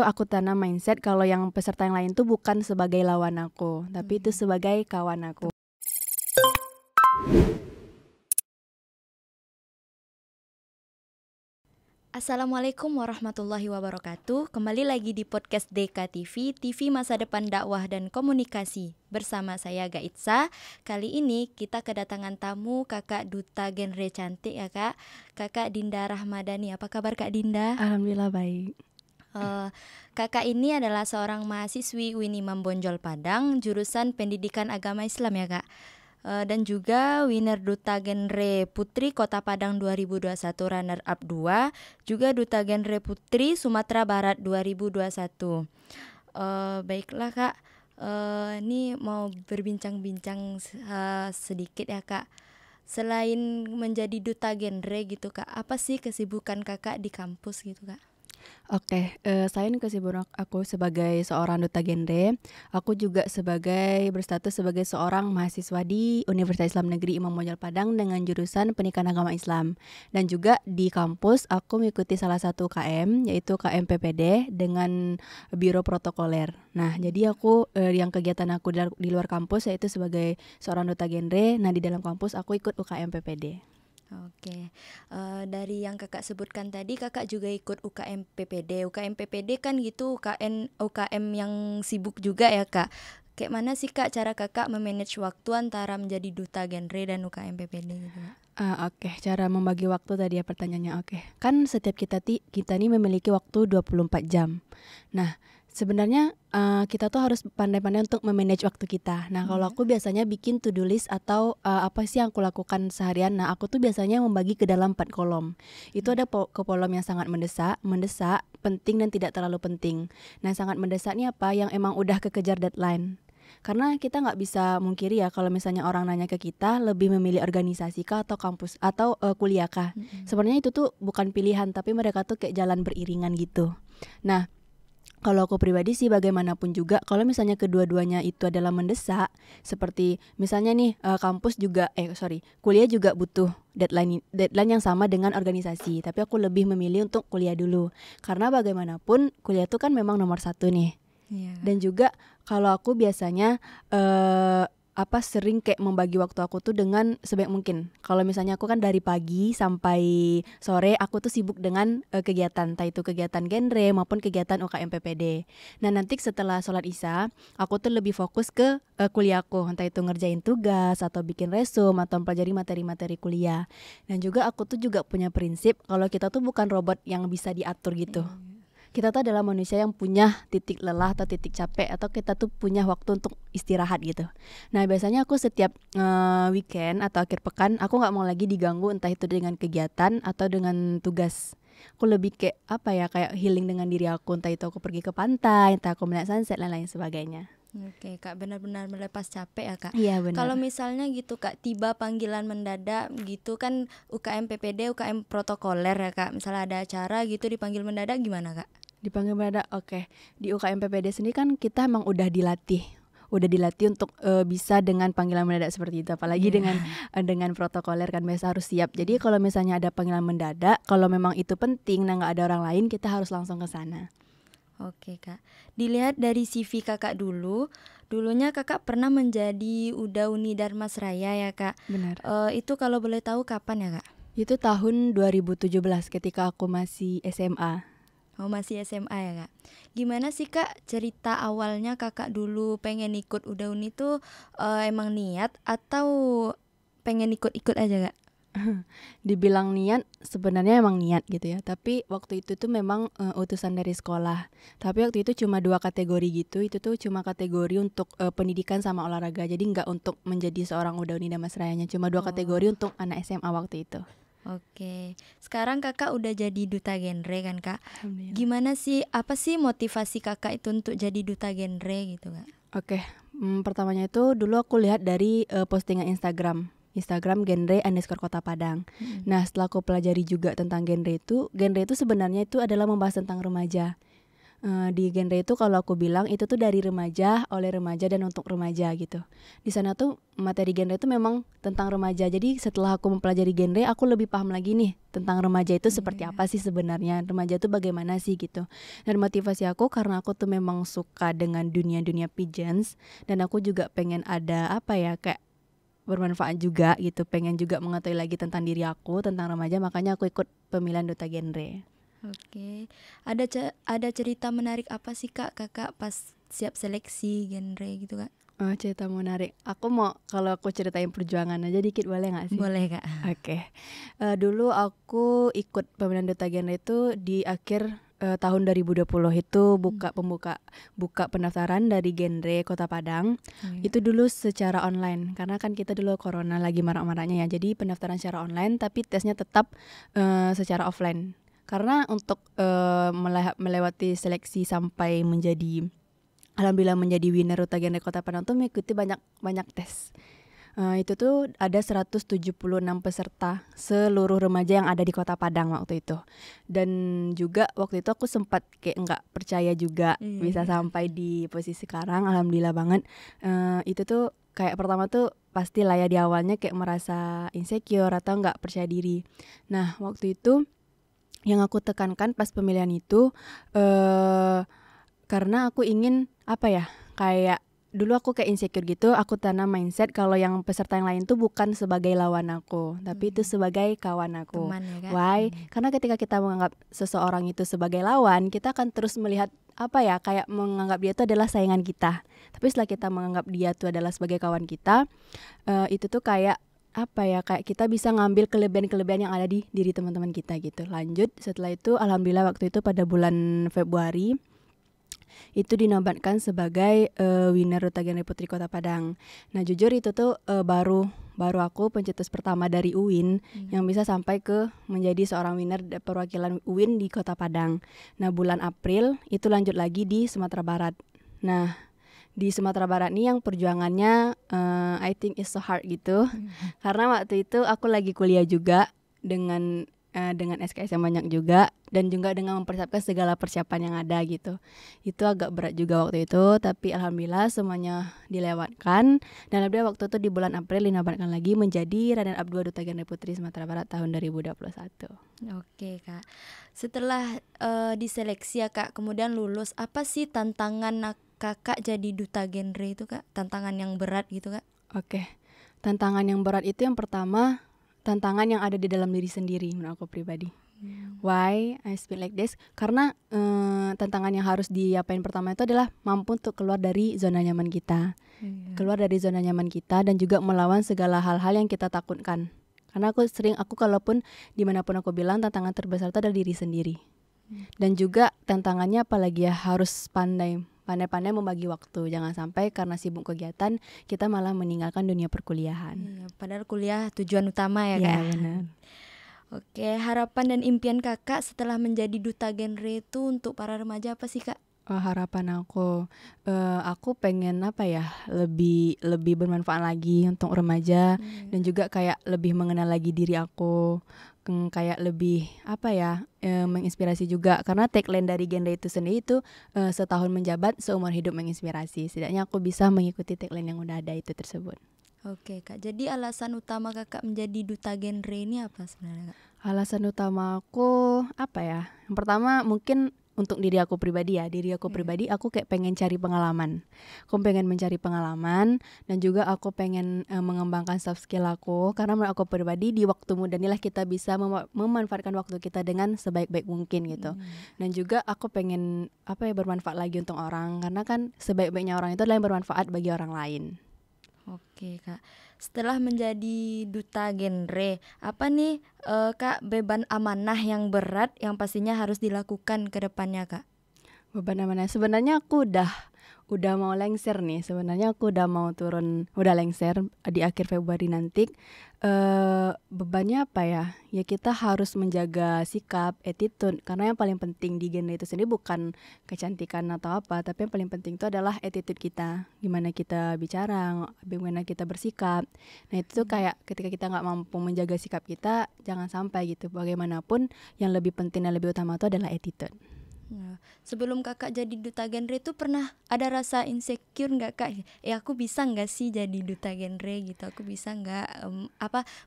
Aku tanam mindset kalau yang peserta yang lain tuh bukan sebagai lawan aku, tapi itu sebagai kawan aku. Assalamualaikum warahmatullahi wabarakatuh. Kembali lagi di podcast DK TV, TV Masa Depan Dakwah dan Komunikasi. Bersama saya Gaitsa. Kali ini kita kedatangan tamu Kakak Duta Genre Cantik ya Kak. Kakak Dinda Rahmadani. Apa kabar Kak Dinda? Alhamdulillah baik. Kakak ini adalah seorang mahasiswi Unimam Bonjol Padang, jurusan Pendidikan Agama Islam ya Kak. Dan juga winner Duta Genre Putri Kota Padang 2021 runner up 2, juga Duta Genre Putri Sumatera Barat 2021. Baiklah Kak, ini mau berbincang-bincang sedikit ya Kak. Selain menjadi Duta Genre gitu Kak, apa sih kesibukan Kakak di kampus gitu Kak? Oke, selain kesibukan aku sebagai seorang duta genre, aku juga berstatus sebagai seorang mahasiswa di Universitas Islam Negeri Imam Bonjol Padang dengan jurusan Pendidikan Agama Islam. Dan juga di kampus aku mengikuti salah satu KM, yaitu KM PPD dengan Biro Protokoler. Nah, jadi aku yang kegiatan aku di luar kampus yaitu sebagai seorang duta genre. Nah, di dalam kampus aku ikut UKM PPD. Oke, dari yang kakak sebutkan tadi, kakak juga ikut UKM PPD. UKM PPD kan gitu UKM yang sibuk juga ya kak. Kayak mana sih kak cara kakak memanage waktu antara menjadi duta genre dan UKM PPD gitu kak? Oke, cara membagi waktu tadi ya pertanyaannya. Oke, kan setiap kita nih memiliki waktu 24 jam. Nah, sebenarnya kita tuh harus pandai-pandai untuk memanage waktu kita. Nah, kalau aku biasanya bikin to-do list atau apa sih yang aku lakukan seharian. Nah, aku tuh biasanya membagi ke dalam 4 kolom. Itu ada ke kolom yang sangat mendesak, penting dan tidak terlalu penting. Nah, sangat mendesak nih apa yang emang udah kekejar deadline. Karena kita nggak bisa mungkiri ya kalau misalnya orang nanya ke kita lebih memilih organisasi kah atau kampus atau kuliah kah. Sebenarnya itu tuh bukan pilihan, tapi mereka tuh kayak jalan beriringan gitu. Nah, kalau aku pribadi sih bagaimanapun juga kalau misalnya kedua-duanya itu adalah mendesak, seperti misalnya nih kuliah juga butuh deadline yang sama dengan organisasi, tapi aku lebih memilih untuk kuliah dulu. Karena bagaimanapun kuliah itu kan memang nomor satu nih. Dan juga kalau aku biasanya sering kayak membagi waktu aku tuh dengan sebaik mungkin. Kalau misalnya aku kan dari pagi sampai sore aku tuh sibuk dengan kegiatan, entah itu kegiatan genre maupun kegiatan UKM PPD. Nah, nanti setelah sholat isya aku tuh lebih fokus ke kuliahku, entah itu ngerjain tugas atau bikin resume atau mempelajari materi-materi kuliah. Dan juga aku tuh juga punya prinsip kalau kita tuh bukan robot yang bisa diatur gitu. Kita tuh adalah manusia yang punya titik lelah atau titik capek, atau kita tuh punya waktu untuk istirahat gitu. Nah, biasanya aku setiap weekend atau akhir pekan aku nggak mau lagi diganggu entah itu dengan kegiatan atau dengan tugas. Aku lebih kayak healing dengan diri aku, entah itu aku pergi ke pantai, entah aku melihat sunset dan lain sebagainya. Oke kak, benar-benar melepas capek ya kak. Iya benar. Kalau misalnya gitu kak, tiba panggilan mendadak gitu kan, UKM PPD, UKM protokoler ya kak. Misalnya ada acara gitu dipanggil mendadak gimana kak? Dipanggil mendadak, oke. Di UKM PPD sendiri kan kita emang udah dilatih untuk bisa dengan panggilan mendadak seperti itu, apalagi dengan protokoler kan biasa harus siap. Jadi kalau misalnya ada panggilan mendadak, kalau memang itu penting nah nggak ada orang lain, kita harus langsung ke sana. Oke kak, dilihat dari CV kakak dulunya kakak pernah menjadi UDA Unidarmas Raya ya kak. Benar. Itu kalau boleh tahu kapan ya kak? Itu tahun 2017 ketika aku masih SMA. Oh masih SMA ya kak. Gimana sih kak cerita awalnya kakak dulu pengen ikut UDA Uni tuh emang niat atau pengen ikut-ikut aja kak? Dibilang niat, sebenarnya emang niat gitu ya. Tapi waktu itu tuh memang utusan dari sekolah. Tapi waktu itu cuma 2 kategori gitu. Itu tuh cuma kategori untuk pendidikan sama olahraga. Jadi nggak untuk menjadi seorang UDA Unidarmas Rayanya. Cuma 2 kategori untuk anak SMA waktu itu. Oke, sekarang kakak udah jadi duta genre kan kak? Alhamdulillah. Gimana sih, apa sih motivasi kakak itu untuk jadi duta genre gitu kak? Oke, pertamanya itu dulu aku lihat dari postingan Instagram genre_kota Padang. Nah, setelah aku pelajari juga tentang genre itu sebenarnya itu adalah membahas tentang remaja. Di genre itu kalau aku bilang itu tuh dari remaja, oleh remaja dan untuk remaja gitu. Di sana tuh materi genre itu memang tentang remaja. Jadi setelah aku mempelajari genre, aku lebih paham lagi nih tentang remaja itu seperti apa sih sebenarnya. Remaja itu bagaimana sih gitu. Dan motivasi aku karena aku tuh memang suka dengan dunia-dunia pigeons, dan aku juga pengen ada apa ya, kayak bermanfaat juga gitu, pengen juga mengetahui lagi tentang diri aku, tentang remaja, makanya aku ikut pemilihan duta genre. Oke, ada cerita menarik apa sih Kak kakak pas siap seleksi genre gitu Kak? Oh, cerita menarik. Aku mau, kalau aku ceritain perjuangan aja dikit boleh gak sih? Boleh Kak. Oke. Dulu aku ikut pemilihan duta genre itu di akhir tahun 2020 itu buka pendaftaran dari genre Kota Padang. Itu dulu secara online karena kan kita dulu corona lagi marak-maraknya ya. Jadi pendaftaran secara online tapi tesnya tetap secara offline. Karena untuk melewati seleksi sampai alhamdulillah menjadi winner duta genre Kota Padang tuh mengikuti banyak tes. Itu tuh ada 176 peserta seluruh remaja yang ada di Kota Padang waktu itu. Dan juga waktu itu aku sempat kayak nggak percaya juga bisa sampai di posisi sekarang. Alhamdulillah banget. Itu tuh kayak pertama tuh pastilah ya di awalnya kayak merasa insecure atau nggak percaya diri. Nah waktu itu yang aku tekankan pas pemilihan itu karena aku ingin apa ya, kayak dulu aku kayak insecure gitu, aku tanam mindset kalau yang peserta yang lain tuh bukan sebagai lawan aku, tapi itu sebagai kawan aku. Teman ya Kak. Why? Karena ketika kita menganggap seseorang itu sebagai lawan, kita akan terus melihat apa ya, kayak menganggap dia itu adalah saingan kita. Tapi setelah kita menganggap dia itu adalah sebagai kawan kita, itu tuh kayak apa ya, kayak kita bisa ngambil kelebihan-kelebihan yang ada di diri teman-teman kita gitu. Lanjut setelah itu alhamdulillah waktu itu pada bulan Februari itu dinobatkan sebagai winner duta genre Putri Kota Padang. Nah jujur itu tuh baru aku pencetus pertama dari UIN yang bisa sampai ke menjadi seorang winner perwakilan UIN di Kota Padang. Nah bulan April itu lanjut lagi di Sumatera Barat. Nah di Sumatera Barat nih yang perjuangannya I think is so hard gitu. Karena waktu itu aku lagi kuliah juga dengan SKS yang banyak juga, dan juga dengan mempersiapkan segala persiapan yang ada gitu. Itu agak berat juga waktu itu, tapi alhamdulillah semuanya dilewatkan. Dan alhamdulillah waktu itu di bulan April dinobatkan lagi menjadi runner up 2 duta genre Putri Sumatera Barat tahun 2021. Oke Kak, setelah diseleksi ya Kak, kemudian lulus, apa sih tantangan kakak jadi duta genre itu Kak? Tantangan yang berat gitu Kak? Oke, tantangan yang berat itu yang pertama, tantangan yang ada di dalam diri sendiri menurut aku pribadi. Why I speak like this? Karena tantangan yang harus diapain pertama itu adalah mampu untuk keluar dari zona nyaman kita. Keluar dari zona nyaman kita dan juga melawan segala hal-hal yang kita takutkan. Karena aku kalaupun dimanapun aku bilang tantangan terbesar itu adalah diri sendiri. Dan juga tantangannya apalagi ya, harus pandai-pandai membagi waktu. Jangan sampai karena sibuk kegiatan kita malah meninggalkan dunia perkuliahan. Iya, padahal kuliah tujuan utama ya Kak. Iya benar. Oke, harapan dan impian kakak setelah menjadi duta genre itu untuk para remaja apa sih Kak? Harapan aku pengen apa ya, lebih bermanfaat lagi untuk remaja, dan juga kayak lebih mengenal lagi diri aku, kayak lebih apa ya, menginspirasi juga, karena tagline dari genre itu sendiri itu setahun menjabat seumur hidup menginspirasi. Setidaknya aku bisa mengikuti tagline yang udah ada itu tersebut. Oke Kak, jadi alasan utama kakak menjadi duta genre ini apa sebenarnya Kak? Alasan utama aku apa ya, yang pertama mungkin untuk diri aku pribadi ya, pribadi aku kayak pengen cari pengalaman. Aku pengen mencari pengalaman, dan juga aku pengen mengembangkan soft skill aku, karena menurut aku pribadi di waktu muda inilah kita bisa memanfaatkan waktu kita dengan sebaik-baik mungkin gitu. Dan juga aku pengen apa ya, bermanfaat lagi untuk orang, karena kan sebaik-baiknya orang itu adalah yang bermanfaat bagi orang lain. Oke Kak, setelah menjadi duta genre, apa nih Kak beban amanah yang berat yang pastinya harus dilakukan ke depannya Kak? Beban amanah, sebenarnya aku udah mau lengser nih. Sebenarnya aku udah mau turun, udah lengser di akhir Februari nanti. Bebannya apa ya? Ya kita harus menjaga sikap, attitude, karena yang paling penting di genre itu sendiri bukan kecantikan atau apa, tapi yang paling penting itu adalah attitude kita. Gimana kita bicara, bagaimana kita bersikap. Nah itu tuh kayak ketika kita nggak mampu menjaga sikap kita, jangan sampai gitu. Bagaimanapun yang lebih penting dan lebih utama itu adalah attitude. Nah, sebelum kakak jadi duta genre itu pernah ada rasa insecure nggak kak? Aku bisa nggak sih jadi duta genre gitu? Aku bisa nggak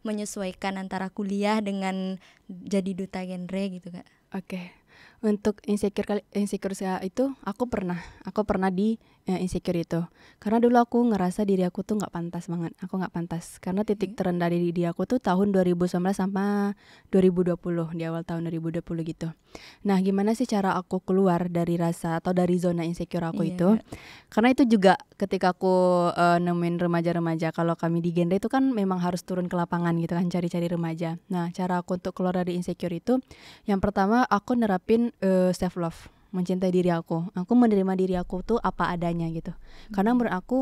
menyesuaikan antara kuliah dengan jadi duta genre gitu kak? Oke. Untuk insecure itu aku pernah di insecure itu. Karena dulu aku ngerasa diri aku tuh nggak pantas banget. Aku nggak pantas karena titik terendah di diri aku tuh tahun 2019 sama 2020, di awal tahun 2020 gitu. Nah, gimana sih cara aku keluar dari rasa atau dari zona insecure aku itu? Karena itu juga ketika aku nemuin remaja-remaja, kalau kami di genre itu kan memang harus turun ke lapangan gitu kan, cari-cari remaja. Nah, cara aku untuk keluar dari insecure itu, yang pertama aku nerapin self love, mencintai diri aku. Aku menerima diri aku tuh apa adanya gitu. Karena menurut aku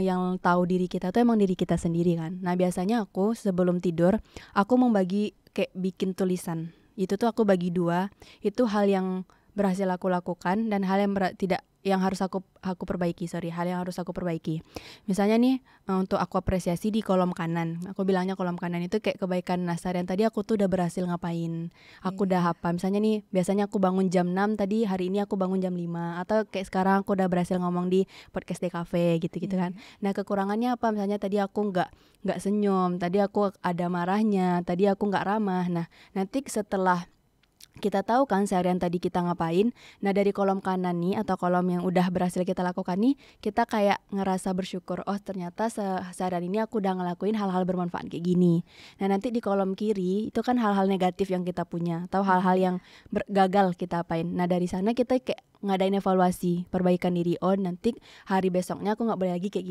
yang tahu diri kita tuh emang diri kita sendiri kan. Nah, biasanya aku sebelum tidur aku membagi kayak bikin tulisan. Itu tuh aku bagi dua. Itu hal yang berhasil aku lakukan dan hal yang tidak yang harus aku perbaiki, hal yang harus aku perbaiki. Misalnya nih, untuk aku apresiasi di kolom kanan. Aku bilangnya kolom kanan itu kayak kebaikan Nasar yang tadi aku tuh udah berhasil ngapain. Aku udah apa? Misalnya nih, biasanya aku bangun jam 6, tadi hari ini aku bangun jam 5. Atau kayak sekarang aku udah berhasil ngomong di podcast DKV gitu-gitu kan. Nah, kekurangannya apa? Misalnya tadi aku nggak senyum, tadi aku ada marahnya, tadi aku nggak ramah. Nah, nanti setelah kita tahu kan seharian tadi kita ngapain. Nah, dari kolom kanan nih atau kolom yang udah berhasil kita lakukan nih, kita kayak ngerasa bersyukur. Oh, ternyata seharian ini aku udah ngelakuin hal-hal bermanfaat kayak gini. Nah, nanti di kolom kiri itu kan hal-hal negatif yang kita punya atau hal-hal yang gagal kita apain. Nah, dari sana kita kayak ngadain evaluasi, perbaikan diri. Oh, nanti hari besoknya aku nggak boleh lagi kayak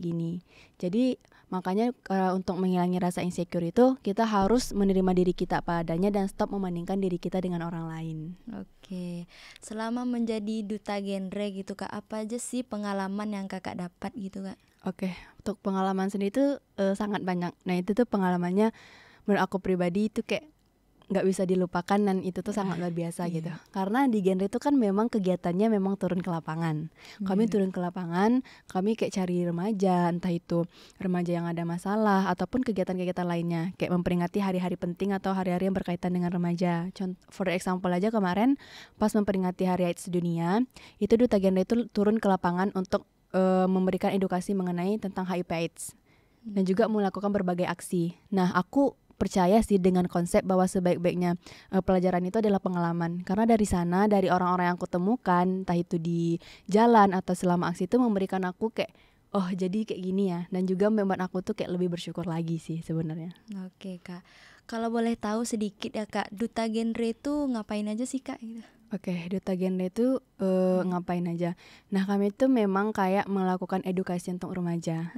gini. Jadi makanya untuk menghilangi rasa insecure itu kita harus menerima diri kita apa adanya dan stop membandingkan diri kita dengan orang lain. Oke, selama menjadi duta genre gitu kak, apa aja sih pengalaman yang kakak dapat gitu kak? Oke, untuk pengalaman sendiri itu sangat banyak. Nah, itu tuh pengalamannya menurut aku pribadi itu kayak nggak bisa dilupakan dan itu tuh sangat luar biasa gitu. Karena di genre itu kan memang kegiatannya memang turun ke lapangan. Kami turun ke lapangan, kami kayak cari remaja, entah itu remaja yang ada masalah ataupun kegiatan-kegiatan lainnya, kayak memperingati hari-hari penting atau hari-hari yang berkaitan dengan remaja. For example aja kemarin pas memperingati Hari AIDS Sedunia, itu duta genre itu turun ke lapangan untuk memberikan edukasi mengenai tentang HIV/AIDS dan juga melakukan berbagai aksi. Nah, aku percaya sih dengan konsep bahwa sebaik-baiknya pelajaran itu adalah pengalaman. Karena dari sana, dari orang-orang yang aku temukan, entah itu di jalan atau selama aksi itu memberikan aku kayak, oh jadi kayak gini ya. Dan juga membuat aku tuh kayak lebih bersyukur lagi sih sebenarnya. Oke kak, kalau boleh tahu sedikit ya kak, duta genre itu ngapain aja sih kak? Gitu. Oke, duta genre itu ngapain aja. Nah, kami itu memang kayak melakukan edukasi untuk remaja.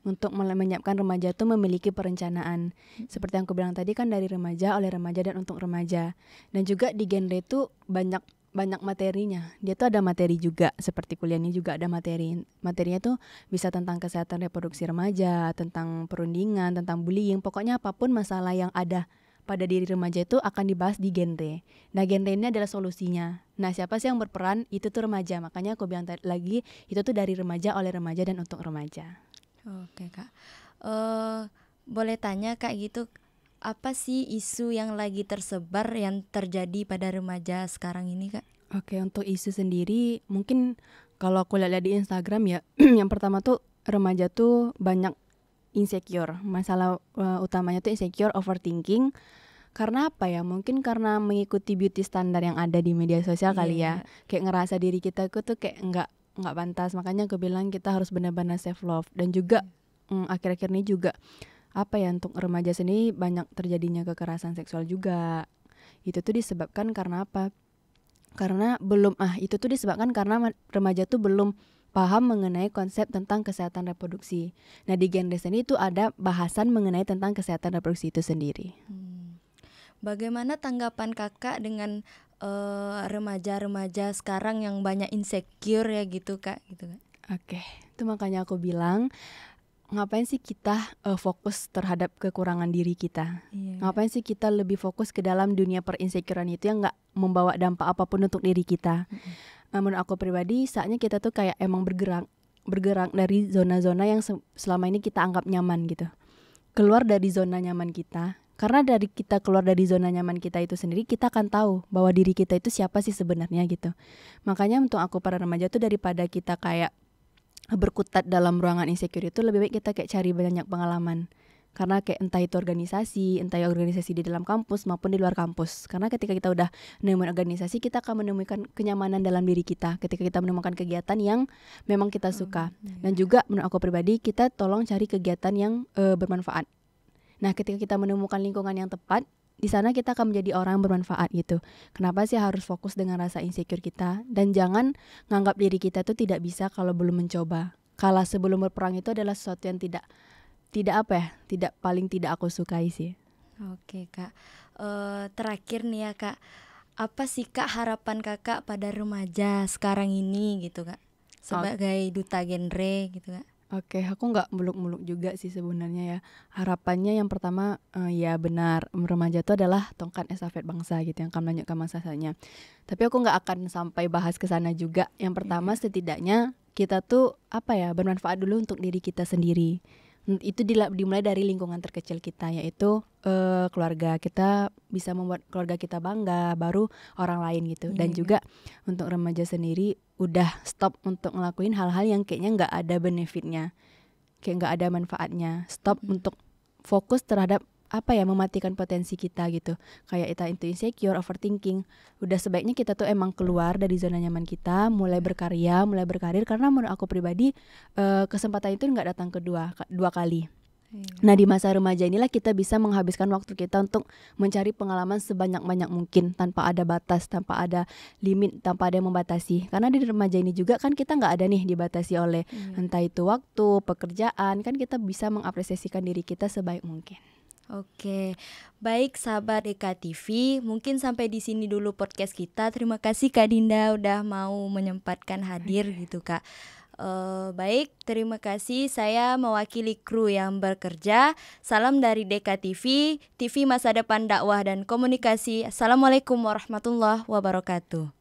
Untuk menyiapkan remaja itu memiliki perencanaan. Seperti yang aku bilang tadi kan dari remaja, oleh remaja, dan untuk remaja. Dan juga di genre itu banyak materinya. Dia tuh ada materi juga, seperti kuliah ini juga ada materi. Materinya tuh bisa tentang kesehatan reproduksi remaja, tentang perundingan, tentang bullying. Pokoknya apapun masalah yang ada pada diri remaja itu akan dibahas di genre. Nah, genre ini adalah solusinya. Nah, siapa sih yang berperan? Itu tuh remaja. Makanya aku bilang lagi, itu tuh dari remaja, oleh remaja, dan untuk remaja. Oke kak, boleh tanya kak gitu, apa sih isu yang lagi tersebar yang terjadi pada remaja sekarang ini kak? Oke, untuk isu sendiri mungkin kalau aku lihat di Instagram ya, yang pertama tuh remaja tuh banyak insecure. Masalah utamanya tuh insecure, overthinking. Karena apa ya? Mungkin karena mengikuti beauty standar yang ada di media sosial kali ya. Kayak ngerasa diri kita tuh kayak nggak pantas. Makanya aku bilang kita harus benar-benar self love. Dan juga akhir-akhir ini juga apa ya, untuk remaja sendiri banyak terjadinya kekerasan seksual juga. Itu tuh disebabkan karena apa? Karena itu tuh disebabkan karena remaja tuh belum paham mengenai konsep tentang kesehatan reproduksi. Nah, di genre seni itu ada bahasan mengenai tentang kesehatan reproduksi itu sendiri. Bagaimana tanggapan kakak dengan remaja-remaja sekarang yang banyak insecure ya gitu kak? Gitu. Oke, itu makanya aku bilang, ngapain sih kita fokus terhadap kekurangan diri kita? Ngapain sih kita lebih fokus ke dalam dunia perinsecurean itu yang nggak membawa dampak apapun untuk diri kita? Menurut aku pribadi, saatnya kita tuh kayak emang bergerak dari zona-zona yang selama ini kita anggap nyaman gitu. Keluar dari zona nyaman kita, Karena dari kita keluar dari zona nyaman kita itu sendiri, kita akan tahu bahwa diri kita itu siapa sih sebenarnya gitu. Makanya untuk aku para remaja tuh daripada kita kayak berkutat dalam ruangan insecure itu, lebih baik kita kayak cari banyak pengalaman. Karena kayak entah itu organisasi di dalam kampus maupun di luar kampus. Karena ketika kita udah menemukan organisasi, kita akan menemukan kenyamanan dalam diri kita. Ketika kita menemukan kegiatan yang memang kita suka. Dan juga menurut aku pribadi, kita tolong cari kegiatan yang bermanfaat. Nah, ketika kita menemukan lingkungan yang tepat, di sana kita akan menjadi orang yang bermanfaat gitu. Kenapa sih harus fokus dengan rasa insecure kita? Dan jangan nganggap diri kita tuh tidak bisa kalau belum mencoba. Kalah sebelum berperang itu adalah sesuatu yang tidak paling tidak aku sukai sih. Oke Kak, terakhir nih ya Kak, apa sih Kak harapan Kakak pada remaja sekarang ini gitu Kak, sebagai duta genre gitu Kak? Oke, aku nggak muluk-muluk juga sih sebenarnya ya. Harapannya yang pertama, ya benar, remaja itu adalah tongkat estafet bangsa gitu yang akan melanjutkan masa-masanya. Tapi aku nggak akan sampai bahas ke sana juga. Yang pertama setidaknya kita tuh bermanfaat dulu untuk diri kita sendiri. Itu dimulai dari lingkungan terkecil kita, yaitu keluarga. Kita bisa membuat keluarga kita bangga, baru orang lain gitu. Dan juga untuk remaja sendiri udah stop untuk ngelakuin hal-hal yang kayaknya nggak ada benefitnya, kayak nggak ada manfaatnya. Stop untuk fokus terhadap mematikan potensi kita gitu. Kayak itu insecure, overthinking. Udah sebaiknya kita tuh emang keluar dari zona nyaman kita, mulai berkarya, mulai berkarir. Karena menurut aku pribadi kesempatan itu nggak datang dua kali. Nah, di masa remaja inilah kita bisa menghabiskan waktu kita untuk mencari pengalaman sebanyak-banyak mungkin, tanpa ada batas, tanpa ada limit, tanpa ada yang membatasi. Karena di remaja ini juga kan kita nggak ada nih dibatasi oleh entah itu waktu, pekerjaan. Kan kita bisa mengapresiasikan diri kita sebaik mungkin. Oke, baik sahabat Eka TV, mungkin sampai di sini dulu podcast kita. Terima kasih Kak Dinda udah mau menyempatkan hadir gitu Kak. Baik, terima kasih. Saya mewakili kru yang bekerja. Salam dari Deka TV, TV Masa Depan Dakwah dan Komunikasi. Assalamualaikum warahmatullahi wabarakatuh.